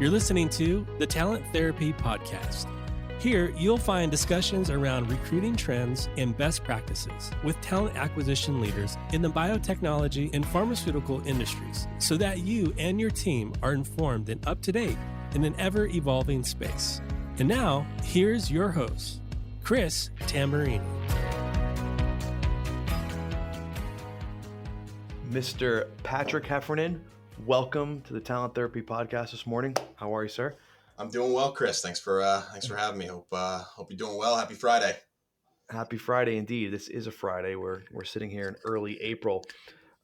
You're listening to the Talent Therapy Podcast. Here, you'll find discussions around recruiting trends and best practices with talent acquisition leaders in the biotechnology and pharmaceutical industries so that you and your team are informed and up to date in an ever-evolving space. And now, here's your host, Chris Tamburini. Mr. Patrick Heffernan, welcome to the Talent Therapy Podcast this morning. How are you, sir? I'm doing well, Chris. Thanks for having me. Hope you're doing well. Happy Friday. Happy Friday indeed. This is a Friday. We're sitting here in early April.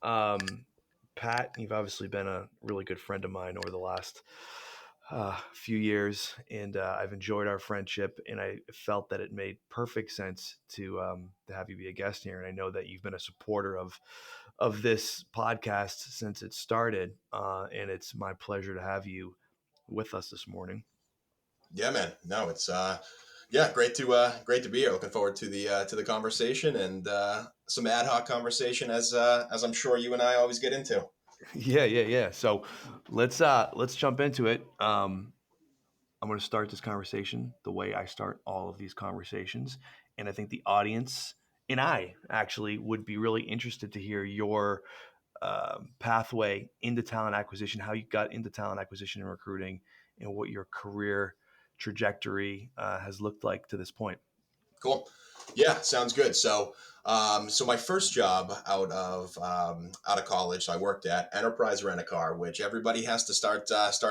Pat, you've obviously been a really good friend of mine over the last few years, and I've enjoyed our friendship, and I felt that it made perfect sense to have you be a guest here. And I know that you've been a supporter of this podcast since it started, and it's my pleasure to have you with us this morning. Yeah, man. No, it's great to be here. Looking forward to the conversation and some ad hoc conversation as I'm sure you and I always get into. Yeah. So let's jump into it. I'm going to start this conversation the way I start all of these conversations, and I think the audience and I actually would be really interested to hear your pathway into talent acquisition, how you got into talent acquisition and recruiting, and what your career trajectory has looked like to this point. Cool. Yeah, sounds good. So my first job out of college, so I worked at Enterprise Rent-A-Car, which everybody has to start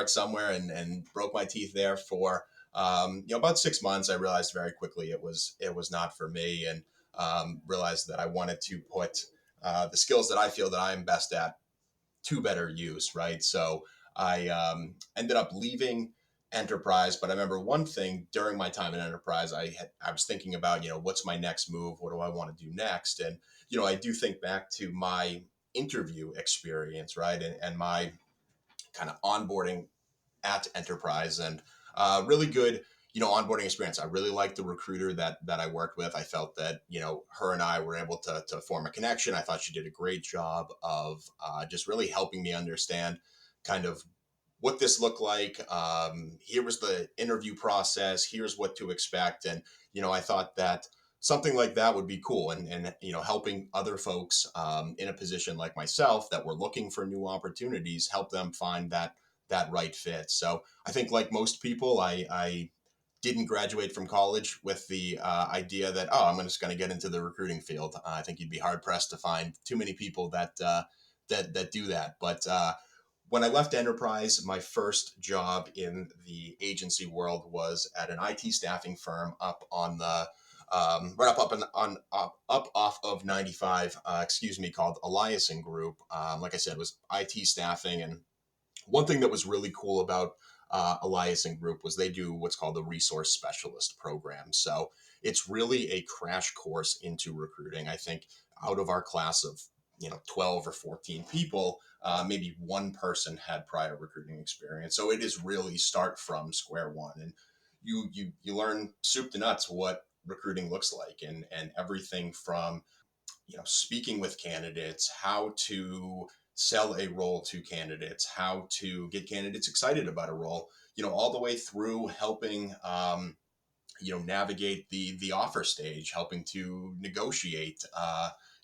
somewhere, and broke my teeth there for about 6 months. I realized very quickly it was not for me, and realized that I wanted to put the skills that I feel that I'm best at to better use, right? So I ended up leaving Enterprise, but I remember one thing during my time in Enterprise, I was thinking about, what's my next move? What do I want to do next? And, I do think back to my interview experience, right? And my kind of onboarding at Enterprise, and really good, onboarding experience. I really liked the recruiter that I worked with. I felt that, her and I were able to form a connection. I thought she did a great job of just really helping me understand kind of what this looked like. Here was the interview process. Here's what to expect. And, I thought that something like that would be cool. And helping other folks in a position like myself that were looking for new opportunities, help them find that right fit. So I think, like most people, I didn't graduate from college with the idea that, I'm just going to get into the recruiting field. I think you'd be hard pressed to find too many people that do that. But when I left Enterprise, my first job in the agency world was at an IT staffing firm up on the up off of 95, called Eliason Group. Like I said, it was IT staffing, and one thing that was really cool about Eliason Group was they do what's called the resource specialist program. So it's really a crash course into recruiting. I think out of our class of 12 or 14 people, maybe one person had prior recruiting experience. So it is really start from square one, and you learn soup to nuts what recruiting looks like, and everything from speaking with candidates, how to sell a role to candidates, how to get candidates excited about a role, all the way through helping navigate the offer stage, helping to negotiate.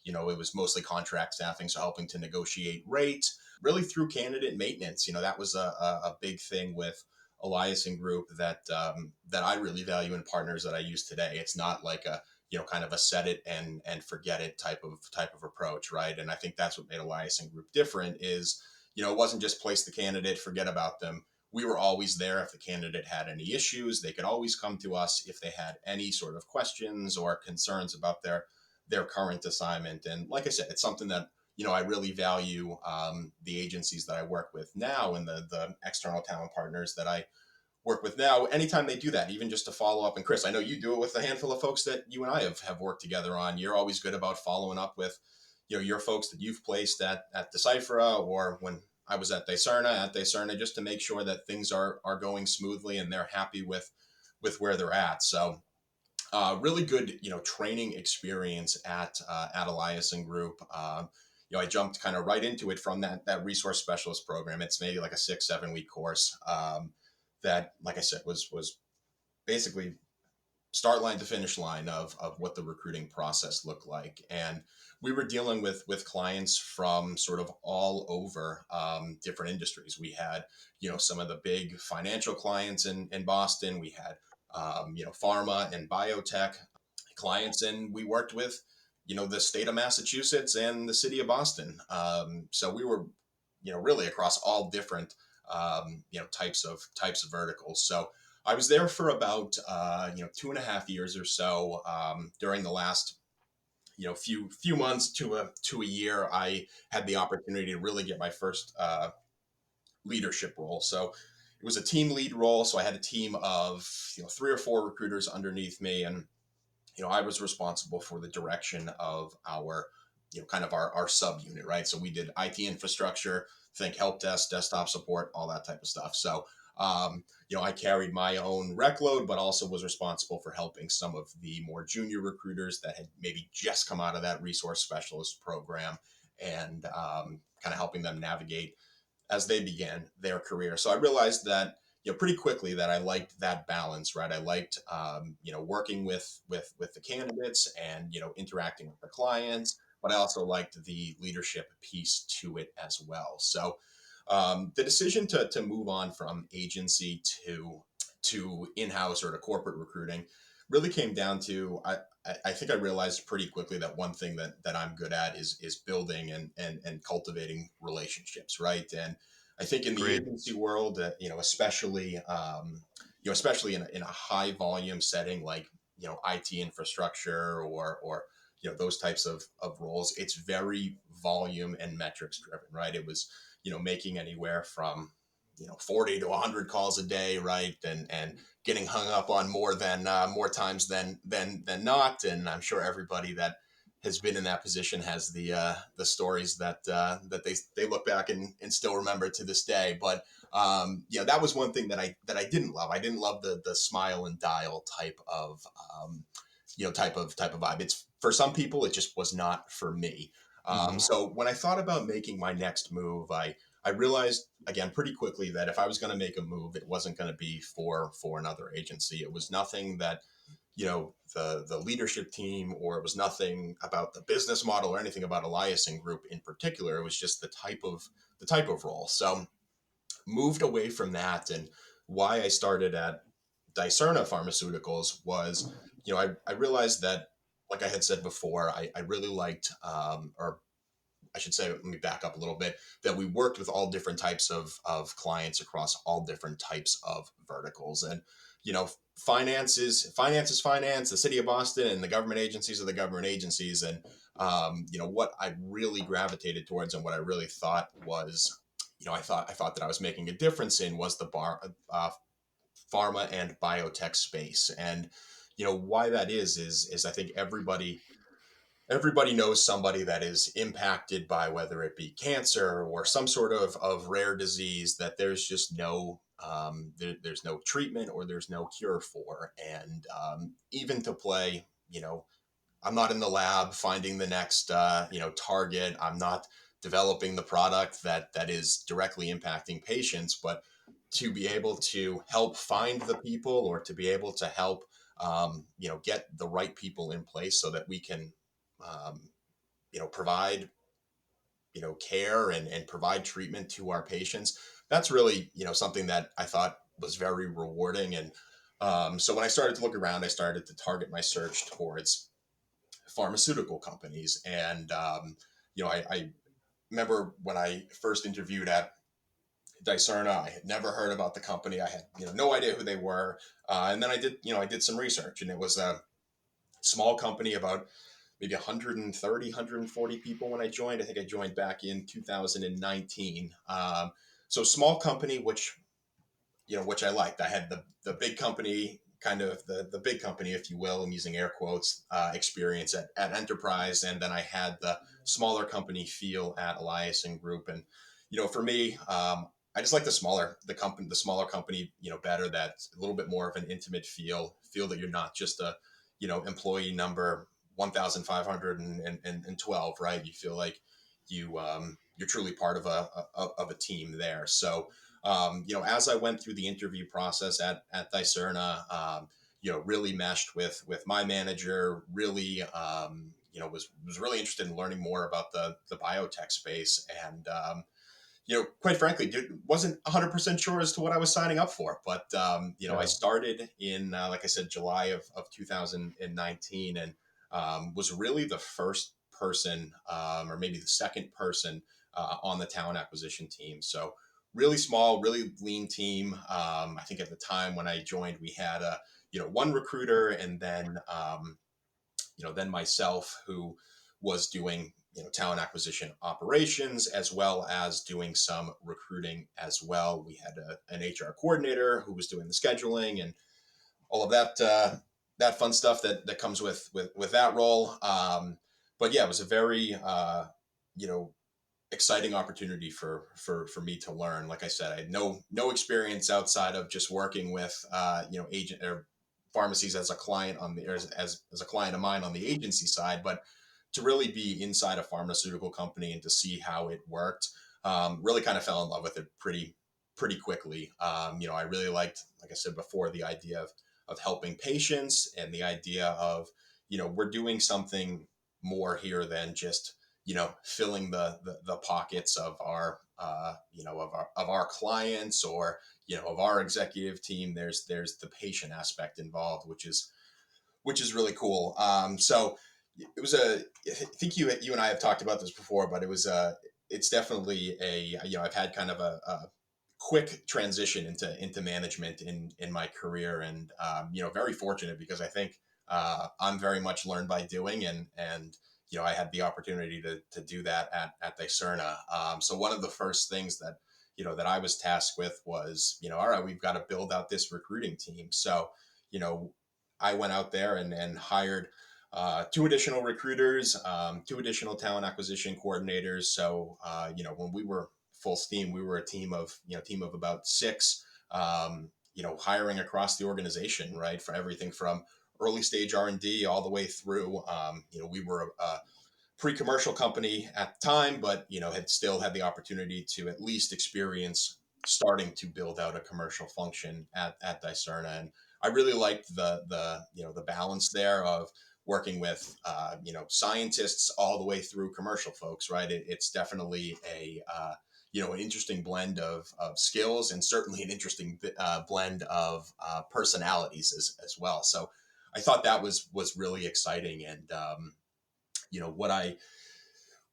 It was mostly contract staffing, so helping to negotiate rate, really through candidate maintenance. That was a big thing with Eliason Group that I really value in partners that I use today. It's not like a kind of a set it and forget it type of approach, right? And I think that's what made Eliason Group different is, it wasn't just place the candidate, forget about them. We were always there. If the candidate had any issues, they could always come to us if they had any sort of questions or concerns about their current assignment. And like I said, it's something that, I really value the agencies that I work with now, and the external talent partners that I work with now, anytime they do that, even just to follow up. And Chris, I know you do it with a handful of folks that you and I have worked together on. You're always good about following up with, your folks that you've placed at Deciphera, or when I was at Deciphera, just to make sure that things are going smoothly and they're happy with where they're at. So really good, training experience at Eliason Group. I jumped kind of right into it from that resource specialist program. It's maybe like a 6-7 week course. that, like I said, was basically start line to finish line of what the recruiting process looked like. And we were dealing with clients from sort of all over different industries. We had, some of the big financial clients in Boston. We had, pharma and biotech clients, and we worked with, the state of Massachusetts and the city of Boston. So we were, really across all different, types of verticals. So I was there for about 2.5 years or so. During the last few months to a year, I had the opportunity to really get my first leadership role. So it was a team lead role. So I had a team of 3 or 4 recruiters underneath me, and I was responsible for the direction of our kind of our subunit, right? So we did IT infrastructure, think help desk, desktop support, all that type of stuff. So I carried my own rec load, but also was responsible for helping some of the more junior recruiters that had maybe just come out of that resource specialist program, and kind of helping them navigate as they began their career. So I realized that pretty quickly that I liked that balance, right? I liked working with the candidates and interacting with the clients, but I also liked the leadership piece to it as well. So the decision to move on from agency to in-house or to corporate recruiting really came down to I think I realized pretty quickly that one thing that I'm good at is building and cultivating relationships, right? And I think in the Great. agency world, especially especially in a high volume setting like IT infrastructure or those types of roles, it's very volume and metrics driven, right? It was making anywhere from 40 to 100 calls a day, right? And getting hung up on more times than not. And I'm sure everybody that has been in that position has the stories that they look back and still remember to this day. But that was one thing that I didn't love. I didn't love the smile and dial type of type of vibe. It's for some people, it just was not for me. So when I thought about making my next move, I realized again pretty quickly that if I was going to make a move, it wasn't going to be for another agency. It was nothing that the leadership team, or it was nothing about the business model or anything about Eliason Group in particular. It was just the type of role. So moved away from that, and why I started at Deciphera Pharmaceuticals was, I realized that, like I had said before, I really liked, or I should say, let me back up a little bit, that we worked with all different types of clients across all different types of verticals. And, finance is finance, the city of Boston, and the government agencies are the government agencies. And, what I really gravitated towards and what I really thought was, I thought that I was making a difference in was the pharma and biotech space. And, why that is I think everybody knows somebody that is impacted by, whether it be cancer or some sort of rare disease, that there's just no there's no treatment or there's no cure for. And even to play, I'm not in the lab finding the next target. I'm not developing the product that is directly impacting patients, but to be able to help find the people, or to be able to help get the right people in place so that we can um, provide, care and provide treatment to our patients. That's really, something that I thought was very rewarding. And so when I started to look around, I started to target my search towards pharmaceutical companies. And, I remember when I first interviewed at Dicerna, I had never heard about the company. I had, no idea who they were. And then I did some research, and it was a small company, about maybe 130, 140 people when I joined. I think I joined back in 2019. So small company, which I liked. I had the big company, kind of the big company, if you will, I'm using air quotes, experience at Enterprise. And then I had the smaller company feel at Eliason Group. And, for me, I just like the smaller company, better. That's a little bit more of an intimate feel that you're not just a, employee number 1,512, right? You feel like you're truly part of a team there. So, as I went through the interview process at Dicerna, really meshed with my manager, really, was really interested in learning more about the biotech space. And, quite frankly, wasn't 100% sure as to what I was signing up for. But, I started in, like I said, July of 2019, and was really the first person, or maybe the second person on the talent acquisition team. So really small, really lean team. I think at the time when I joined, we had one recruiter, and then myself, who was doing talent acquisition operations as well as doing some recruiting as well. We had an HR coordinator who was doing the scheduling and all of that fun stuff that comes with that role. But yeah, it was a very exciting opportunity for me to learn. Like I said, I had no experience outside of just working with agent or pharmacies as a client as a client of mine on the agency side, but to really be inside a pharmaceutical company and to see how it worked, really kind of fell in love with it pretty quickly. I really liked, like I said before, the idea of helping patients, and the idea of we're doing something more here than just filling the pockets of our of our clients, or of our executive team. There's the patient aspect involved, which is really cool. So it was I think you and I have talked about this before, but it's definitely I've had kind of a quick transition into management in my career, and very fortunate, because I think I'm very much learned by doing, and I had the opportunity to do that at Dicerna. So one of the first things that I was tasked with was, all right, we've got to build out this recruiting team. So, I went out there and hired 2 additional recruiters, 2 additional talent acquisition coordinators. So, when we were full steam, we were a team of about 6, hiring across the organization, right? For everything from early stage R&D all the way through. We were a pre-commercial company at the time, but had still had the opportunity to at least experience starting to build out a commercial function at Dicerna. And I really liked the balance there of working with scientists all the way through commercial folks, right? It's definitely an interesting blend of skills, and certainly an interesting blend of personalities as well. So I thought that was really exciting. And what I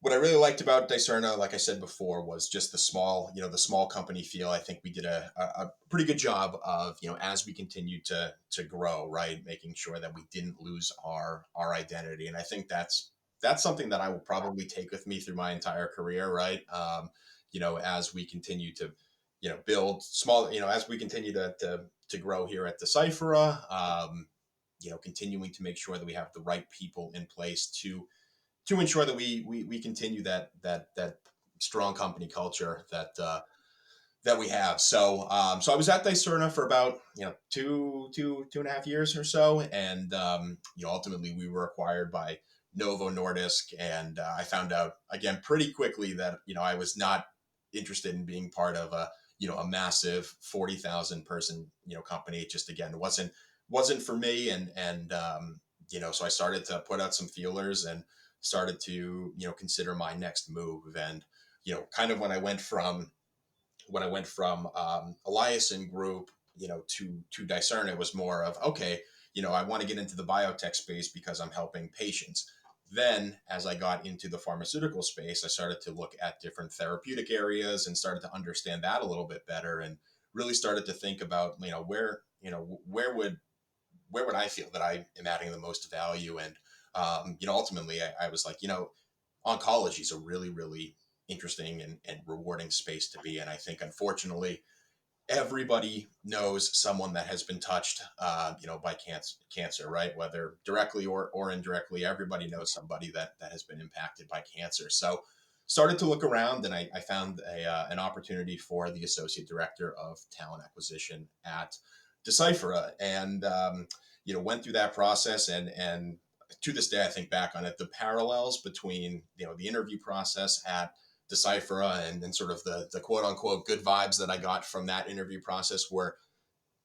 really liked about Dicerna, like I said before, was just the small company feel. I think we did a pretty good job of, as we continued to grow, right, making sure that we didn't lose our identity. And I think that's something that I will probably take with me through my entire career, right? As we continue to, build small, as we continue to grow here at Deciphera, continuing to make sure that we have the right people in place to ensure that we continue that strong company culture that we have. So I was at Dicerna for about two and a half years or so, and ultimately we were acquired by Novo Nordisk, and I found out again pretty quickly that I was not interested in being part of a massive 40,000 person company. It just again wasn't for me, and so I started to put out some feelers and started to consider my next move. And kind of when I went from Eliason Group to Dicerna, it was more of, okay, I want to get into the biotech space because I'm helping patients. Then as I got into the pharmaceutical space, I started to look at different therapeutic areas and started to understand that a little bit better, and really started to think about where would I feel that I am adding the most value. And ultimately I was like, oncology is a really, really interesting and rewarding space to be in. I think, unfortunately, everybody knows someone that has been touched, by cancer, right? Whether directly or indirectly, everybody knows somebody that has been impacted by cancer. So started to look around, and I found an opportunity for the associate director of talent acquisition at Deciphera, and went through that process, and to this day I think back on it, the parallels between the interview process at Deciphera and sort of the quote unquote good vibes that I got from that interview process were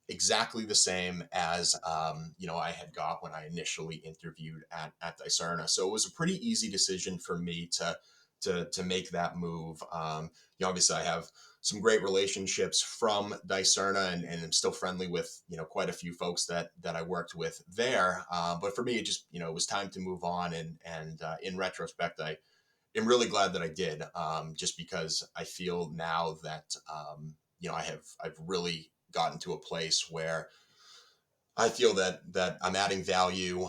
exactly the same as I had got when I initially interviewed at Dicerna. So it was a pretty easy decision for me to make that move. Obviously I have some great relationships from Dicerna and I'm still friendly with quite a few folks that I worked with there. But for me, it just it was time to move on. And in retrospect, I am really glad that I did, just because I feel now that I've really gotten to a place where I feel that I'm adding value.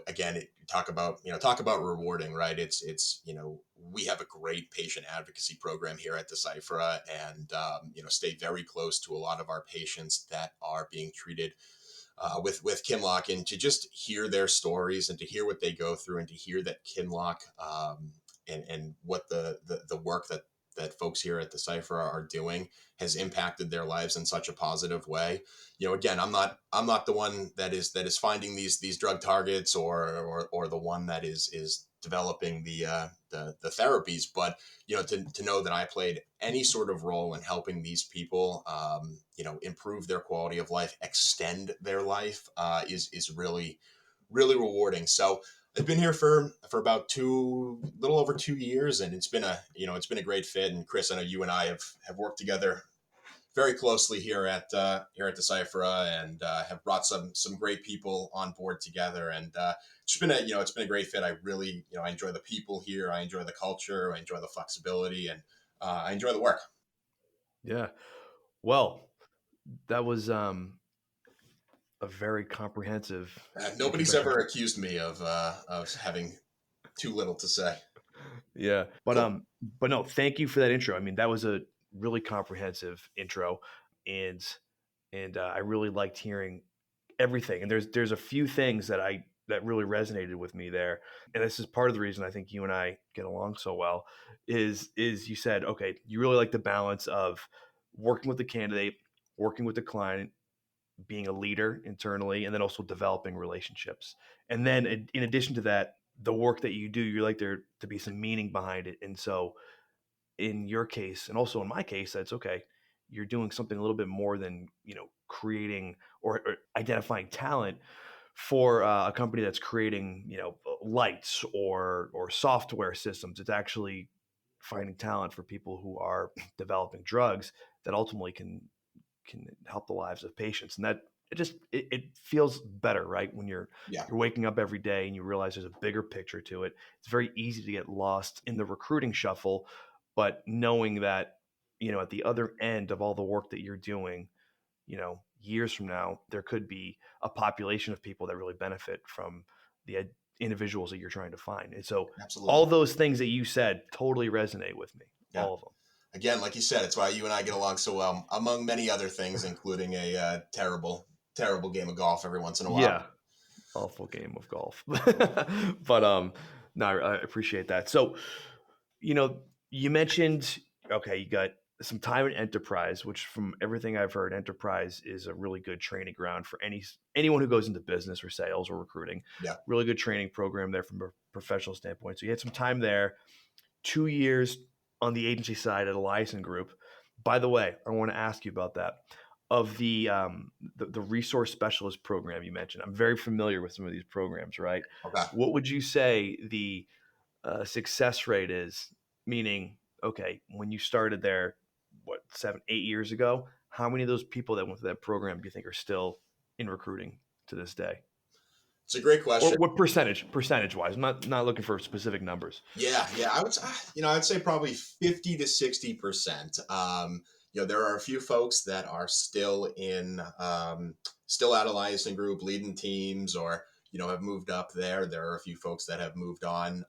Again, talk about rewarding, right? It's we have a great patient advocacy program here at Deciphera, and stay very close to a lot of our patients that are being treated with Kinlock, and to just hear their stories and to hear what they go through and to hear that Kinlock and what the work that folks here at Deciphera are doing has impacted their lives in such a positive way. Again, I'm not the one that is finding these drug targets or the one that is developing the therapies, but to know that I played any sort of role in helping these people improve their quality of life, extend their life, is really, really rewarding. So I've been here for about little over 2 years, and it's been a great fit. And Chris, I know you and I have worked together very closely here at Deciphera, and have brought some great people on board together. And it's been a great fit. I really I enjoy the people here. I enjoy the culture. I enjoy the flexibility, and I enjoy the work. Yeah. Well, that was a very comprehensive. Nobody's ever accused me of having too little to say. Yeah, but Cool. but no, thank you for that intro. I mean, that was a really comprehensive intro, and I really liked hearing everything. And there's a few things that really resonated with me there, and this is part of the reason I think you and I get along so well. Is you said, okay, you really like the balance of working with the candidate, working with the client, being a leader internally, and then also developing relationships. And then in addition to that, the work that you do, you like there to be some meaning behind it. And so in your case, and also in my case, that's okay. You're doing something a little bit more than, creating or identifying talent for a company that's creating, lights or software systems. It's actually finding talent for people who are developing drugs that ultimately can help the lives of patients. And that it feels better, right? When you're Yeah. waking up every day and you realize there's a bigger picture to it. It's very easy to get lost in the recruiting shuffle, but knowing that, at the other end of all the work that you're doing, years from now, there could be a population of people that really benefit from the individuals that you're trying to find. And so Absolutely. all those things that you said totally resonate with me, Yeah. all of them. Again, like you said, it's why you and I get along so well, among many other things, including a terrible game of golf every once in a while. Yeah. Awful game of golf. But no, I appreciate that. So, you mentioned, okay, you got some time in enterprise, which from everything I've heard, enterprise is a really good training ground for anyone who goes into business or sales or recruiting. Yeah. Really good training program there from a professional standpoint. So you had some time there, 2 years on the agency side at Eliason Group. By the way, I want to ask you about that. Of the resource specialist program you mentioned, I'm very familiar with some of these programs, right? Okay. What would you say the success rate is? Meaning, okay, when you started there, 7, 8 years ago, how many of those people that went through that program do you think are still in recruiting to this day? It's a great question. Or what percentage wise? I'm not looking for specific numbers. Yeah. I'd say probably 50 to 60%. There are a few folks that are still still at Eliason Group, leading teams, or have moved up there. There are a few folks that have moved on.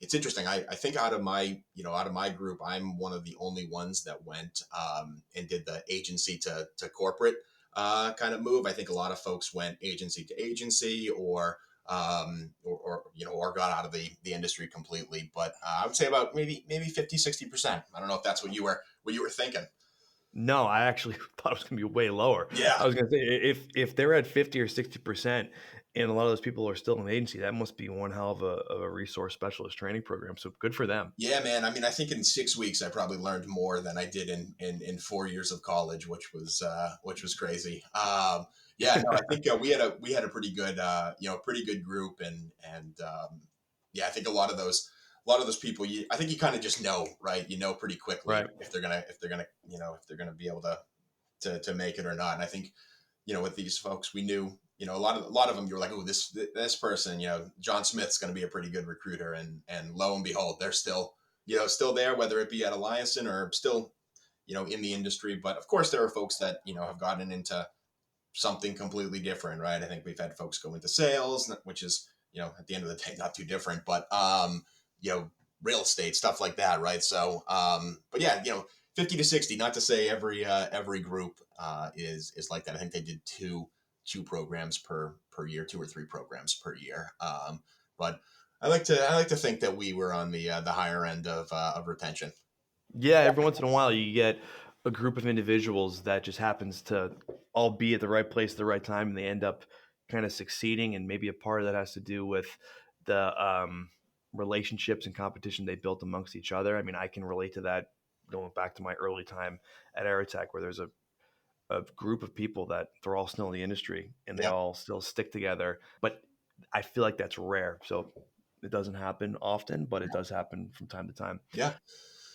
It's interesting. I think out of my group, I'm one of the only ones that went and did the agency to corporate kind of move. I think a lot of folks went agency to agency or got out of the industry completely. But I would say about maybe 50, 60%. I don't know if that's what you were thinking. No, I actually thought it was going to be way lower. Yeah. I was going to say if they're at 50 or 60%, And a lot of those people are still in the agency. That must be one hell of a resource specialist training program. So good for them. Yeah, man. I mean, I think in 6 weeks I probably learned more than I did in 4 years of college, which was crazy. Yeah, no, I think we had a pretty good pretty good group, and yeah, I think a lot of those people, I think you kind of just know, right? You know pretty quickly Right. if they're gonna be able to make it or not. And I think, with these folks, we knew, a lot of them, you were like, oh, this person, John Smith's going to be a pretty good recruiter, and lo and behold, they're still, still there, whether it be at Eliason or still, in the industry. But of course, there are folks that have gotten into something completely different, right? I think we've had folks go into sales, which is, at the end of the day, not too different, but real estate stuff like that, right? So, but yeah, 50 to 60, not to say every group is like that. I think they did two programs per year, 2 or 3 programs per year. But I like to think that we were on the higher end of retention. Yeah, every once in a while you get a group of individuals that just happens to all be at the right place at the right time, and they end up kind of succeeding. And maybe a part of that has to do with the relationships and competition they built amongst each other. I mean, I can relate to that going back to my early time at Aerotech, where there's a group of people that they're all still in the industry and they Yeah. all still stick together. But I feel like that's rare. So it doesn't happen often, but it does happen from time to time. Yeah.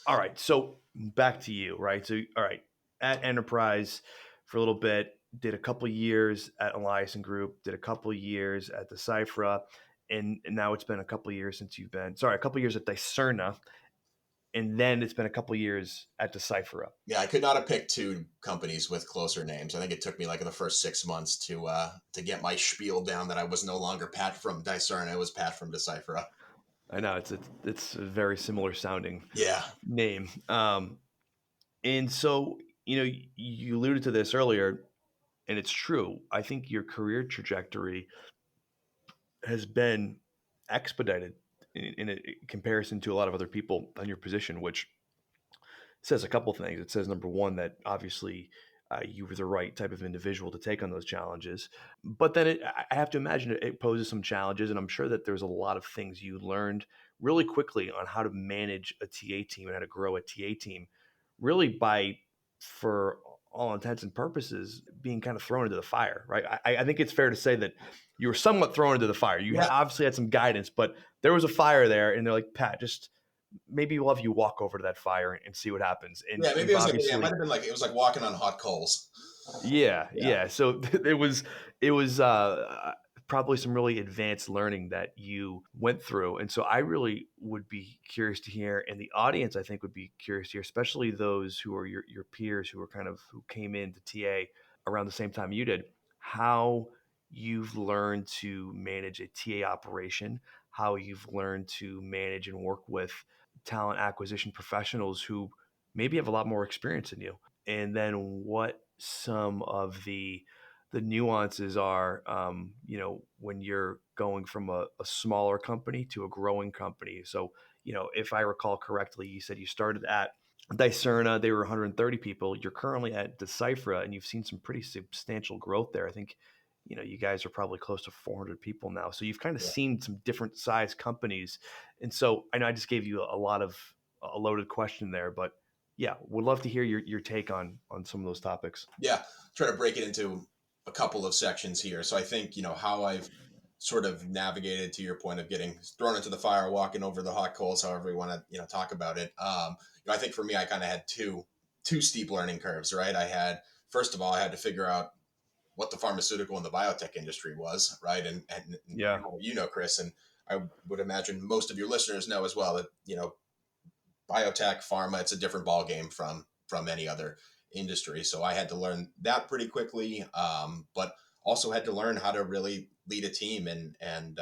All right. So back to you, right? So, all right, at Enterprise for a little bit, did a couple years at Eliason Group, did a couple years at Deciphera, and now it's been a couple years since a couple years at Dicerna, and then it's been a couple years at Deciphera. Yeah, I could not have picked two companies with closer names. I think it took me like the first 6 months to get my spiel down that I was no longer Pat from Dicerna, it was Pat from Deciphera. I know it's a very similar sounding Yeah. name. And so, you alluded to this earlier, and it's true. I think your career trajectory has been expedited in a comparison to a lot of other people on your position, which says a couple things. It says, number one, that obviously you were the right type of individual to take on those challenges. But then I have to imagine it poses some challenges, and I'm sure that there's a lot of things you learned really quickly on how to manage a TA team and how to grow a TA team, really by, for all intents and purposes, being kind of thrown into the fire, right? I think it's fair to say that you were somewhat thrown into the fire. You obviously had some guidance, but there was a fire there, and they're like, Pat, just maybe we'll have you walk over to that fire and see what happens. And yeah, maybe it might have been like, it was like walking on hot coals. Yeah. So it was probably some really advanced learning that you went through. And so I really would be curious to hear, and the audience I think would be curious to hear, especially those who are your peers who came into TA around the same time you did, how you've learned to manage a TA operation, how you've learned to manage and work with talent acquisition professionals who maybe have a lot more experience than you, and then what some of the nuances are, when you're going from a smaller company to a growing company. So, if I recall correctly, you said you started at Dicerna, they were 130 people. You're currently at Deciphera, and you've seen some pretty substantial growth there. I think, you guys are probably close to 400 people now. So you've kind of seen some different size companies. And so I know I just gave you a loaded question there, but yeah, would love to hear your take on some of those topics. Yeah. Try to break it into a couple of sections here. So I think, how I've sort of navigated, to your point of getting thrown into the fire, walking over the hot coals, however you want to, talk about it. I think for me, I kind of had two steep learning curves, right? First of all, I had to figure out what the pharmaceutical and the biotech industry was, right? And Yeah. Chris, and I would imagine most of your listeners know as well that, biotech, pharma, it's a different ballgame from any other industry. So I had to learn that pretty quickly, but also had to learn how to really lead a team. And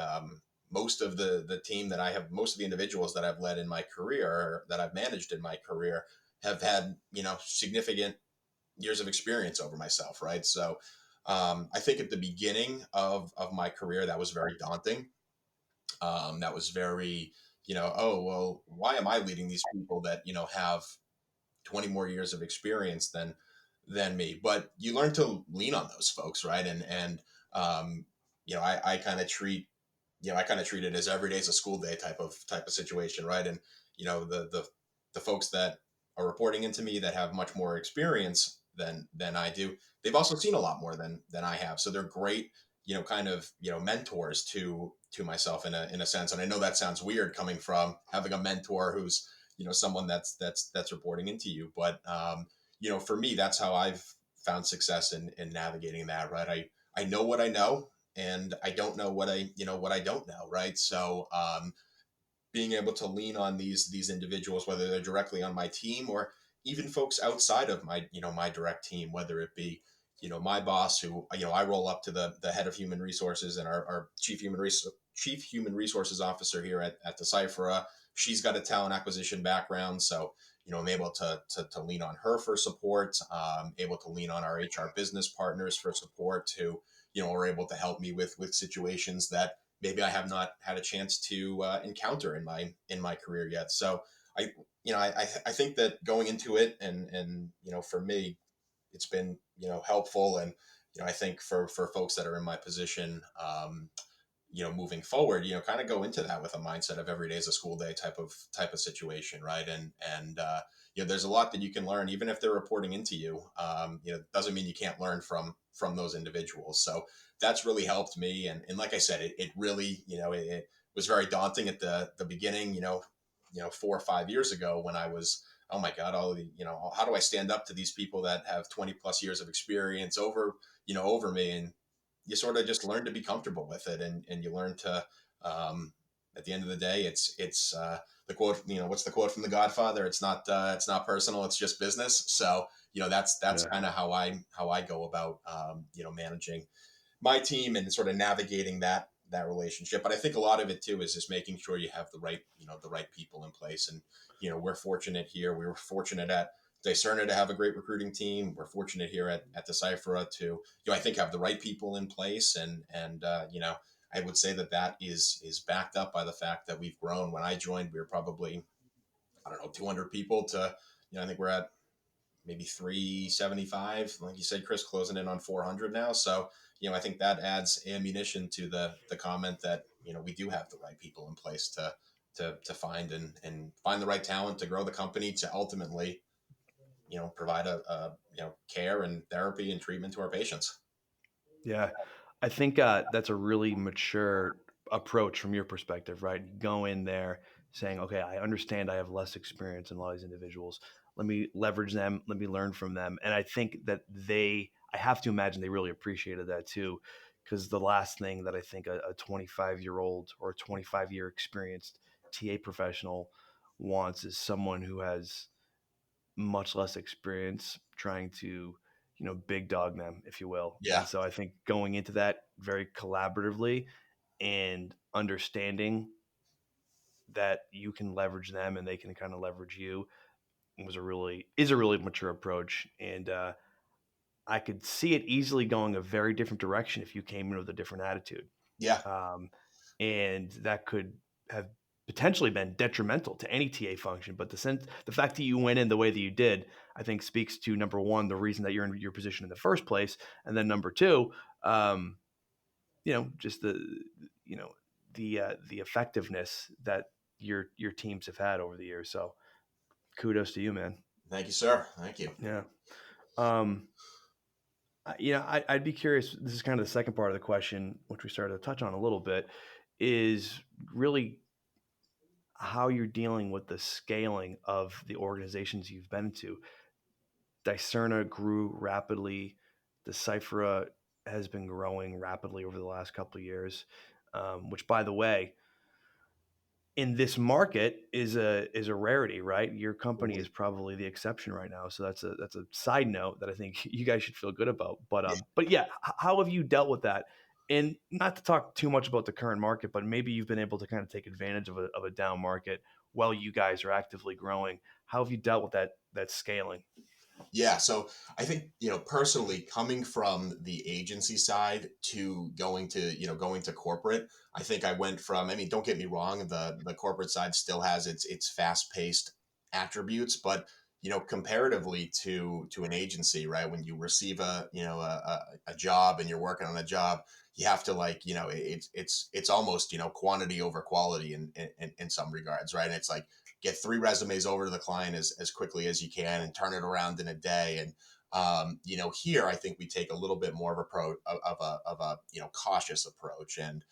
most of the team that I have, most of the individuals that I've led in my career, or that I've managed in my career, have had, significant years of experience over myself, right? So I think at the beginning of my career, that was very daunting. That was very, oh, well, why am I leading these people that, have 20 more years of experience than me? But you learn to lean on those folks, right? And I kind of treat, I kind of treat it as every day is a school day type of situation, right? And the folks that are reporting into me that have much more experience than I do, they've also seen a lot more than I have. So they're great, kind of, mentors to myself in a sense. And I know that sounds weird coming from having a mentor who's, someone that's reporting into you. But for me, that's how I've found success in navigating that, right? I know what I know, and I don't know what I don't know, right? So being able to lean on these individuals, whether they're directly on my team or even folks outside of my direct team, whether it be my boss, who I roll up to the head of human resources, and our chief human resources officer here at Deciphera. She's got a talent acquisition background, so I'm able to lean on her for support. Able to lean on our HR business partners for support, who are able to help me with situations that maybe I have not had a chance to encounter in my career yet. So I think that going into it, and for me, it's been helpful. And I think for folks that are in my position, moving forward, kind of go into that with a mindset of every day is a school day type of situation, right? And there's a lot that you can learn, even if they're reporting into you. Doesn't mean you can't learn from those individuals. So that's really helped me. And like I said, it really, it was very daunting at the beginning, 4 or 5 years ago, when I was, oh my God, how do I stand up to these people that have 20 plus years of experience over me? And you sort of just learn to be comfortable with it, and you learn to, at the end of the day, it's the quote, what's the quote from The Godfather? It's not personal, it's just business. So that's Yeah. kind of how I go about managing my team and sort of navigating that relationship. But I think a lot of it too is just making sure you have the right people in place. And we're fortunate here. We were fortunate at Dicerna to have a great recruiting team. We're fortunate here at Deciphera to I think have the right people in place. And I would say that is backed up by the fact that we've grown. When I joined, we were probably, I don't know, 200 people to I think we're at maybe 375, like you said, Chris, closing in on 400 now. So I think that adds ammunition to the comment that we do have the right people in place to find and find the right talent to grow the company, to ultimately provide a care and therapy and treatment to our patients. Yeah, I think that's a really mature approach from your perspective, right? You go in there saying, okay, I understand I have less experience than a lot of these individuals. Let me leverage them. Let me learn from them. And I think that I have to imagine they really appreciated that too, because the last thing that I think a 25-year-old or a 25-year experienced TA professional wants is someone who has much less experience trying to, big dog them, if you will. Yeah. And so I think going into that very collaboratively and understanding that you can leverage them and they can kind of leverage you is a really mature approach. And I could see it easily going a very different direction if you came in with a different attitude. Yeah. Um, and that could have potentially been detrimental to any TA function. But the fact that you went in the way that you did, I think speaks to, number one, the reason that you're in your position in the first place, and then number two, just the effectiveness that your teams have had over the years. So kudos to you, man. Thank you, sir. Thank you. Yeah. Um, I'd be curious. This is kind of the second part of the question, which we started to touch on a little bit, is really how you're dealing with the scaling of the organizations you've been to. Dicerna grew rapidly. Deciphera has been growing rapidly over the last couple of years, which, by the way, in this market is a rarity, right? Your company is probably the exception right now. So that's a side note that I think you guys should feel good about. But yeah, how have you dealt with that? And not to talk too much about the current market, but maybe you've been able to kind of take advantage of a down market while you guys are actively growing. How have you dealt with that scaling? Yeah. So I think, personally, coming from the agency side to going to corporate, I think I went from, I mean, don't get me wrong, the corporate side still has its fast paced attributes, but, comparatively to an agency, right? When you receive a job and you're working on a job, you have to like, it's almost, quantity over quality in some regards, right? And it's like, get 3 resumes over to the client as quickly as you can and turn it around in a day. And, here, I think we take a little bit more of a cautious approach, and,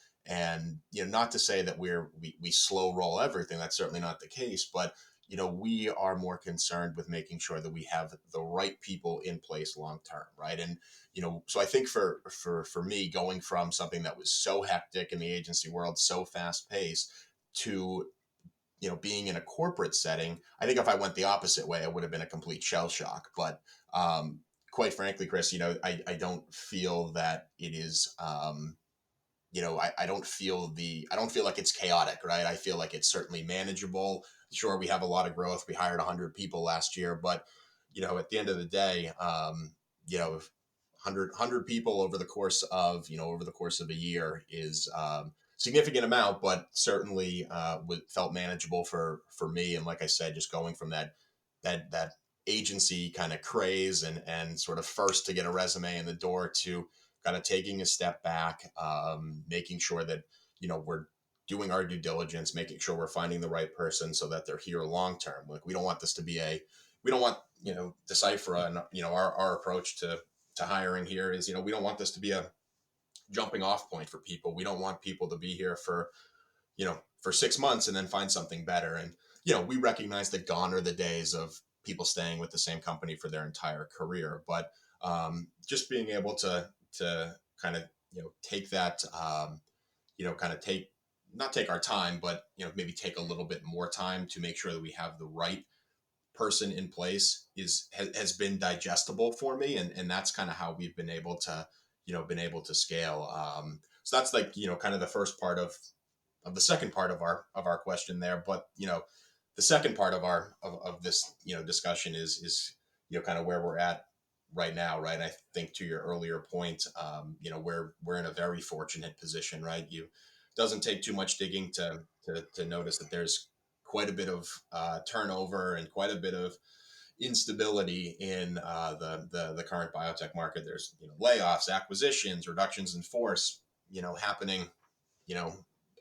not to say that we slow roll everything. That's certainly not the case, but, we are more concerned with making sure that we have the right people in place long term, right? And so I think for me, going from something that was so hectic in the agency world, so fast paced, to being in a corporate setting, I think if I went the opposite way, it would have been a complete shell shock. But quite frankly, Chris, I don't feel that it is. I don't feel like it's chaotic, right? I feel like it's certainly manageable. Sure, we have a lot of growth. We hired 100 people last year, but at the end of the day, 100 people over the course of a year is significant amount, but certainly felt manageable for me. And like I said, just going from that agency kind of craze and sort of first to get a resume in the door to kind of taking a step back, making sure that, we're doing our due diligence, making sure we're finding the right person so that they're here long term. Like, we don't want this to be we don't want, Deciphera and, our approach to hiring here is, we don't want this to be a jumping off point for people. We don't want people to be here for 6 months and then find something better. And, we recognize that gone are the days of people staying with the same company for their entire career. But just being able to kind of, take that, kind of not take our time, but, maybe take a little bit more time to make sure that we have the right person in place has been digestible for me. And that's kind of how we've been able to scale. So that's like, kind of the first part of the second part of our question there. But, the second part of this, discussion is, kind of where we're at right now. Right. I think to your earlier point, we're in a very fortunate position, right? Doesn't take too much digging to notice that there's quite a bit of turnover and quite a bit of instability in the current biotech market. There's layoffs, acquisitions, reductions in force, happening,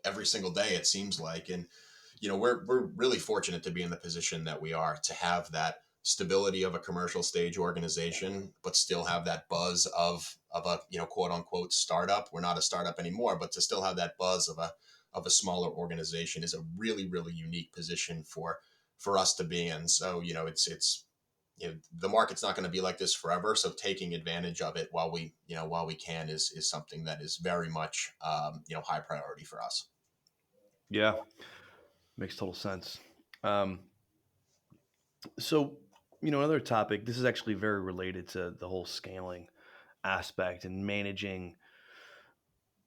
every single day, it seems like. And we're really fortunate to be in the position that we are, to have that stability of a commercial stage organization, but still have that buzz of a quote unquote startup. We're not a startup anymore, but to still have that buzz of a smaller organization is a really, really unique position for us to be in. So, it's the market's not going to be like this forever. So taking advantage of it while we can is something that is very much, high priority for us. Yeah, makes total sense. So, another topic, this is actually very related to the whole scaling aspect and managing,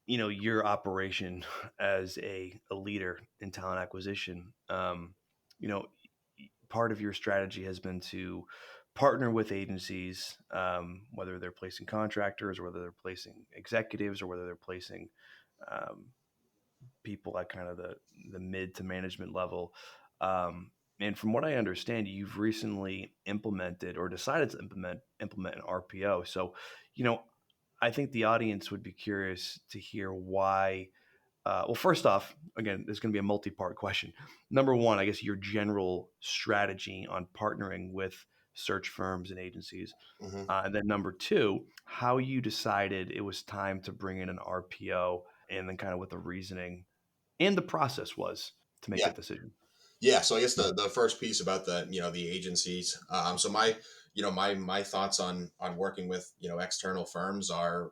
your operation as a leader in talent acquisition. Part of your strategy has been to partner with agencies, whether they're placing contractors or whether they're placing executives or whether they're placing people at kind of the mid to management level. And from what I understand, you've recently implemented or decided to implement an RPO. So, I think the audience would be curious to hear why. Well, first off, again, there's going to be a multi-part question. Number one, I guess your general strategy on partnering with search firms and agencies. Mm-hmm. And then number two, how you decided it was time to bring in an RPO, and then kind of what the reasoning and the process was to make that decision. Yeah. So I guess the first piece about the agencies. So my thoughts on working with, external firms are,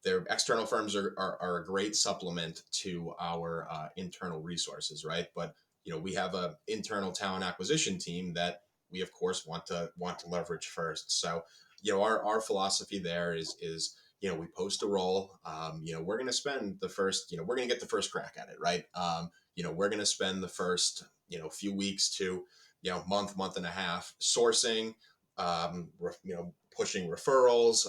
their external firms are a great supplement to our internal resources, right? But, we have a internal talent acquisition team that we of course want to leverage first. So, our philosophy there is, we post a role, we're going to spend the first, we're going to get the first crack at it, right? We're going to spend the first, few weeks to, month and a half sourcing, pushing referrals,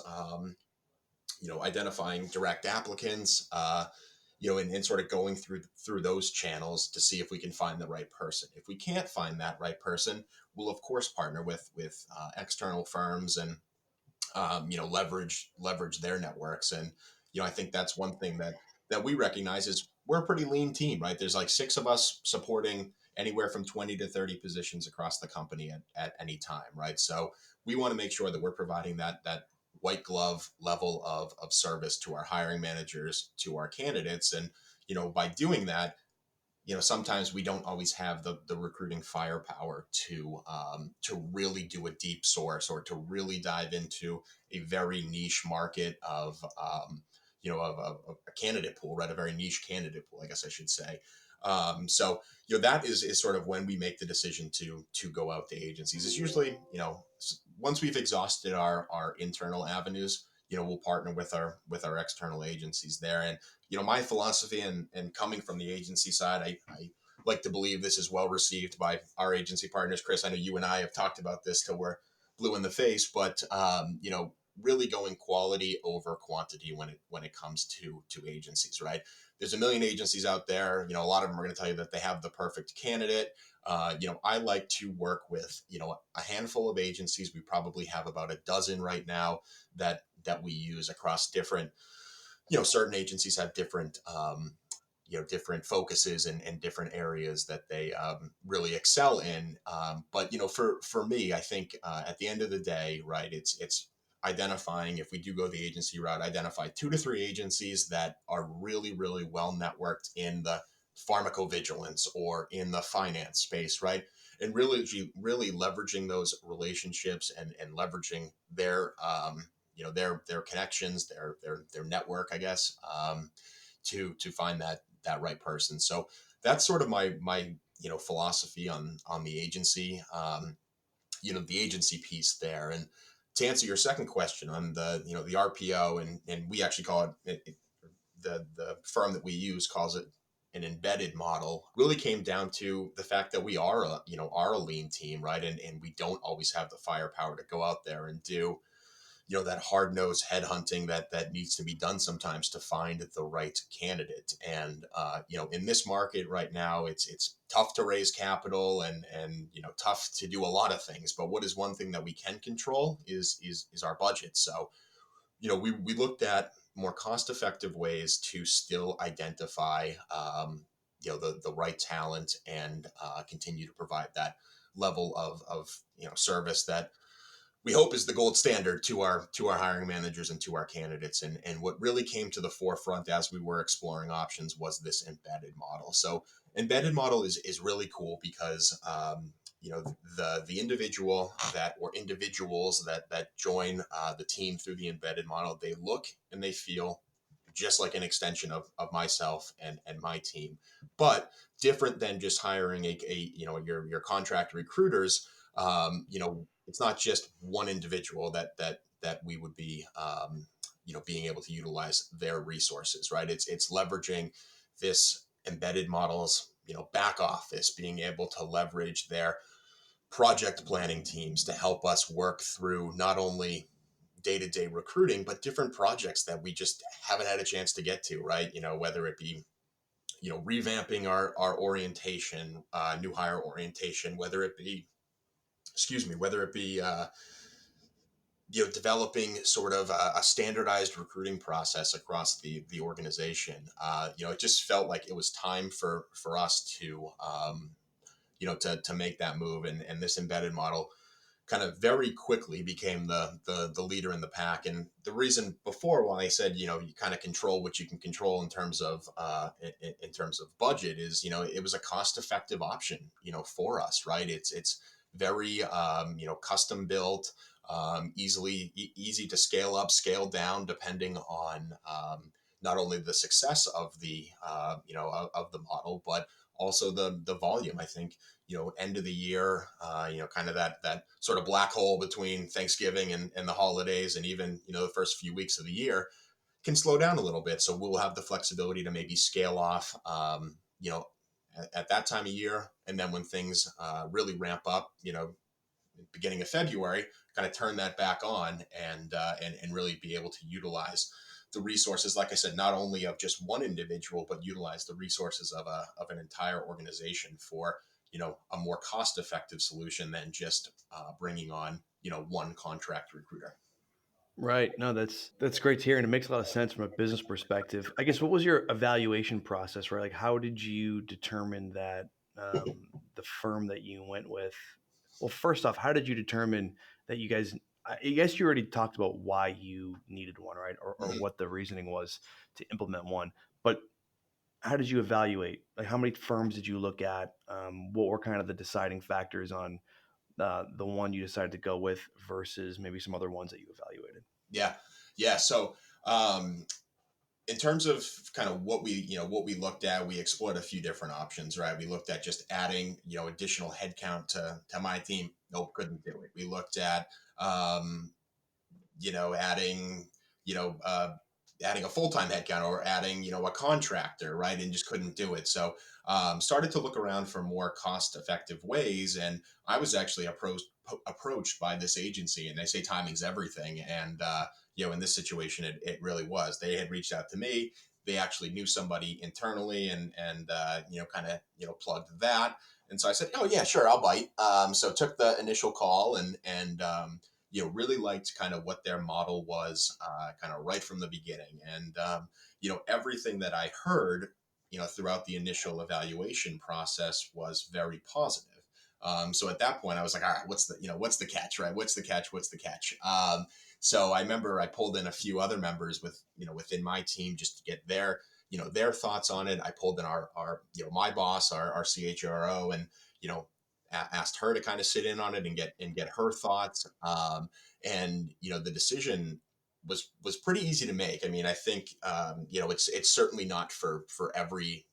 identifying direct applicants, and sort of going through those channels to see if we can find the right person. If we can't find that right person, we'll of course partner with external firms and, leverage their networks. And, I think that's one thing that we recognize is we're a pretty lean team, right? There's like 6 of us supporting anywhere from 20 to 30 positions across the company at any time, right? So we want to make sure that we're providing that white glove level of service to our hiring managers, to our candidates. And, by doing that, sometimes we don't always have the recruiting firepower to really do a deep source or to really dive into a very niche market of a candidate pool, right? A very niche candidate pool, I guess I should say. So that is sort of when we make the decision to go out to agencies. It's usually, once we've exhausted our internal avenues, we'll partner with our external agencies there. And my philosophy and coming from the agency side, I like to believe this is well received by our agency partners. Chris, I know you and I have talked about this till we're blue in the face, but really going quality over quantity when it comes to agencies, right? There's a million agencies out there. A lot of them are going to tell you that they have the perfect candidate. I like to work with, a handful of agencies. We probably have about a dozen right now that we use across different, certain agencies have different, different focuses and different areas that they really excel in. But, for me, I think at the end of the day, right, it's identifying, if we do go the agency route, identify 2 to 3 agencies that are really, really well networked in the pharmacovigilance or in the finance space, right? And really leveraging those relationships and leveraging their, their connections, their network, I guess, to find that right person. So that's sort of my philosophy on the agency, the agency piece there. And to answer your second question on the the RPO, and we actually call the firm that we use calls it an embedded model, really came down to the fact that we are a lean team, right? And we don't always have the firepower to go out there and do that hard-nosed headhunting that needs to be done sometimes to find the right candidate. And in this market right now, it's tough to raise capital and tough to do a lot of things. But what is one thing that we can control is our budget. So we looked at more cost-effective ways to still identify the right talent and continue to provide that level of service that we hope is the gold standard to our hiring managers and to our candidates. And what really came to the forefront as we were exploring options was this embedded model. So embedded model is really cool because the individual or individuals that join the team through the embedded model, they look and they feel just like an extension of myself and my team, but different than just hiring your contract recruiters. It's not just one individual that we would be, being able to utilize their resources, right? It's leveraging this embedded models, back office, being able to leverage their project planning teams to help us work through not only day-to-day recruiting, but different projects that we just haven't had a chance to get to, right? Whether it be, revamping our orientation, new hire orientation, whether it be, developing sort of a standardized recruiting process across the organization. It just felt like it was time for us to, to make that move. And this embedded model kind of very quickly became the leader in the pack. And the reason before, when I said, you kind of control what you can control in terms of budget, is, it was a cost effective option, for us, right? It's very, custom built, easy to scale up, scale down, depending on not only the success of the, of the model, but also the volume. I think, end of the year, kind of that sort of black hole between Thanksgiving and the holidays, and even, the first few weeks of the year can slow down a little bit. So we'll have the flexibility to maybe scale off, at that time of year. And then when things really ramp up, beginning of February, kind of turn that back on and really be able to utilize the resources, like I said, not only of just one individual, but utilize the resources of an entire organization for, a more cost-effective solution than just bringing on, one contract recruiter. Right. No, that's great to hear, and it makes a lot of sense from a business perspective. I guess what was your evaluation process, right? Like, how did you determine that the firm that you went with? Well, first off, how did you determine that you guys? I guess you already talked about why you needed one, right? Or Mhm. what the reasoning was to implement one. But how did you evaluate? Like, how many firms did you look at? What were kind of the deciding factors on the one you decided to go with versus maybe some other ones that you evaluated? Yeah. Yeah. So, um, in terms of kind of what we looked at, we explored a few different options, right? We looked at just adding, additional headcount to my team. Nope, couldn't do it. We looked at, um, adding, you know, uh, adding a full-time headcount or adding, a contractor, right? And just couldn't do it. So, started to look around for more cost-effective ways. And I was actually approached by this agency, and they say timing's everything. And, in this situation, it really was. They had reached out to me. They actually knew somebody internally and kind of, plugged that. And so I said, oh yeah, sure, I'll bite. So took the initial call and really liked kind of what their model was, kind of right from the beginning. And, everything that I heard, throughout the initial evaluation process was very positive. So at that point I was like, all right, what's the catch, right? What's the catch? What's the catch? So I remember I pulled in a few other members within my team just to get their thoughts on it. I pulled in our my boss, our CHRO, and, asked her to kind of sit in on it and get her thoughts. And the decision was pretty easy to make. I mean, I think it's certainly not for every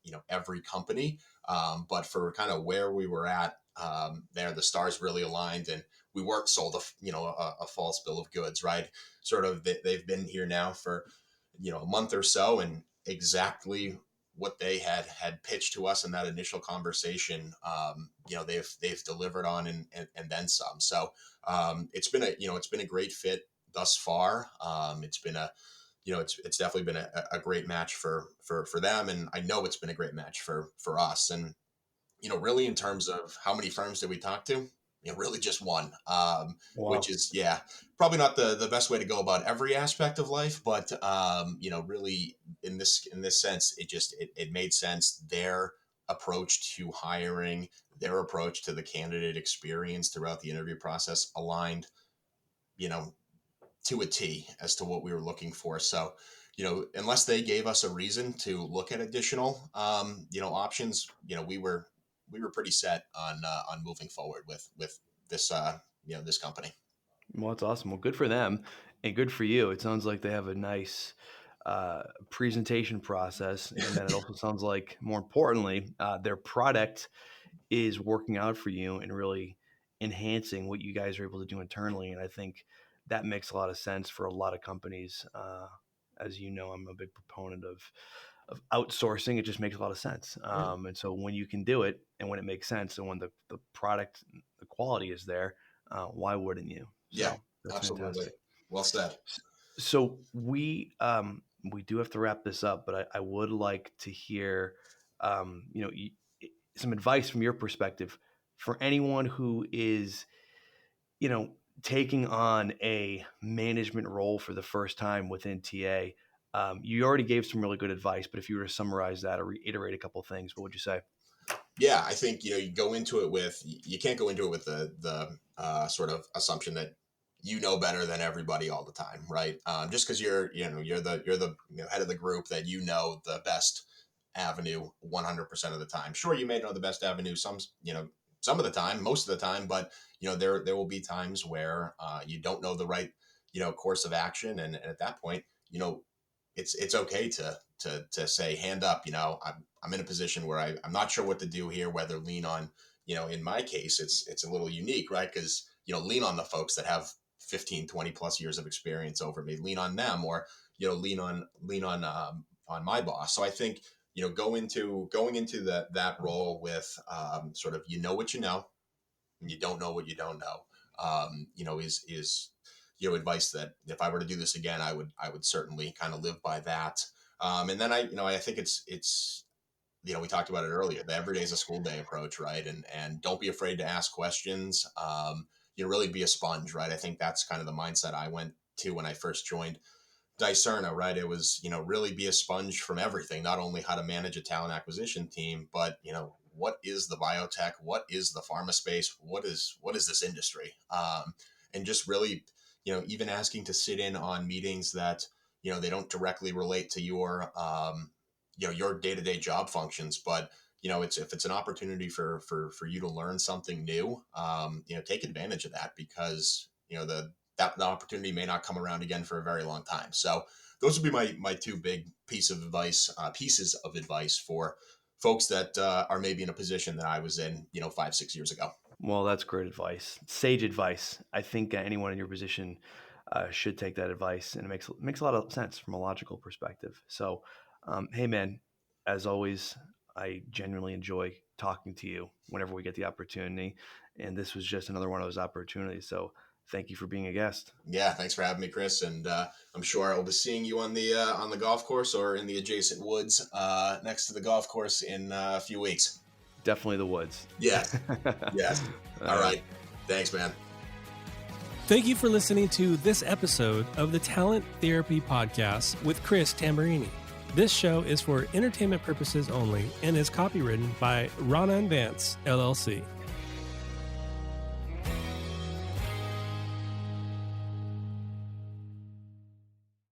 company, but for kind of where we were at there, the stars really aligned, and we weren't sold a false bill of goods, right? Sort of they've been here now for a month or so, and exactly what they had pitched to us in that initial conversation, they've delivered on and then some. So it's been a great fit thus far. It's been it's definitely been a great match for them, and I know it's been a great match for us. And really in terms of how many firms did we talk to? Really just one, which Wow. is, yeah, probably not the best way to go about every aspect of life, but really in this sense, it made sense. Their approach to hiring, their approach to the candidate experience throughout the interview process aligned, you know, to a T as to what we were looking for. So, unless they gave us a reason to look at additional, options, we were pretty set on moving forward with this, this company. Well, that's awesome. Well, good for them and good for you. It sounds like they have a nice presentation process, and then it also sounds like, more importantly, their product is working out for you and really enhancing what you guys are able to do internally. And I think that makes a lot of sense for a lot of companies. As you know, I'm a big proponent of outsourcing. It just makes a lot of sense. Yeah, And so when you can do it and when it makes sense and when the product, the quality is there, why wouldn't you? yeah, So that's absolutely. fantastic. Well said. So we do have to wrap this up, but I would like to hear some advice from your perspective for anyone who is you know taking on a management role for the first time within TA. You already gave some really good advice, but if you were to summarize that or reiterate a couple of things, what would you say? Yeah, I think you go into it with, you can't go into it with the sort of assumption that you know better than everybody all the time, right? Just because you're the head of the group, that the best avenue 100% of the time. Sure, you may know the best avenue some of the time, most of the time, but there will be times where you don't know the right course of action, and at that point, it's okay to say, hand up. I'm in a position where I'm not sure what to do here, whether lean on, in my case, it's a little unique, right? Because, lean on the folks that have 15, 20 plus years of experience over me, lean on them, or, lean on my boss. So I think, going into that role with, sort of, what you know, and you don't know what you don't know, is advice that if I were to do this again, I would certainly kind of live by that. And then I think it's we talked about it earlier. The every day is a school day approach, right? And don't be afraid to ask questions. Really be a sponge, right? I think that's kind of the mindset I went to when I first joined Dicerna, right? It was, really be a sponge from everything, not only how to manage a talent acquisition team, but, what is the biotech? What is the pharma space? What is this industry? And just really, even asking to sit in on meetings that, they don't directly relate to your, your day-to-day job functions, but if it's an opportunity for you to learn something new, take advantage of that, because that opportunity may not come around again for a very long time. So those would be my two big pieces of advice for folks that are maybe in a position that I was in 5-6 years ago. Well, that's great advice, sage advice. I think anyone in your position should take that advice, and it makes a lot of sense from a logical perspective. So, hey man, as always, I genuinely enjoy talking to you whenever we get the opportunity, and this was just another one of those opportunities. So thank you for being a guest. Yeah, thanks for having me, Chris. And I'm sure I'll be seeing you on the golf course or in the adjacent woods next to the golf course in a few weeks. Definitely the woods. Yeah. Yes. All right. Thanks, man. Thank you for listening to this episode of the Talent Therapy Podcast with Chris Tamburini. This show is for entertainment purposes only and is copywritten by Rana & Vance, LLC.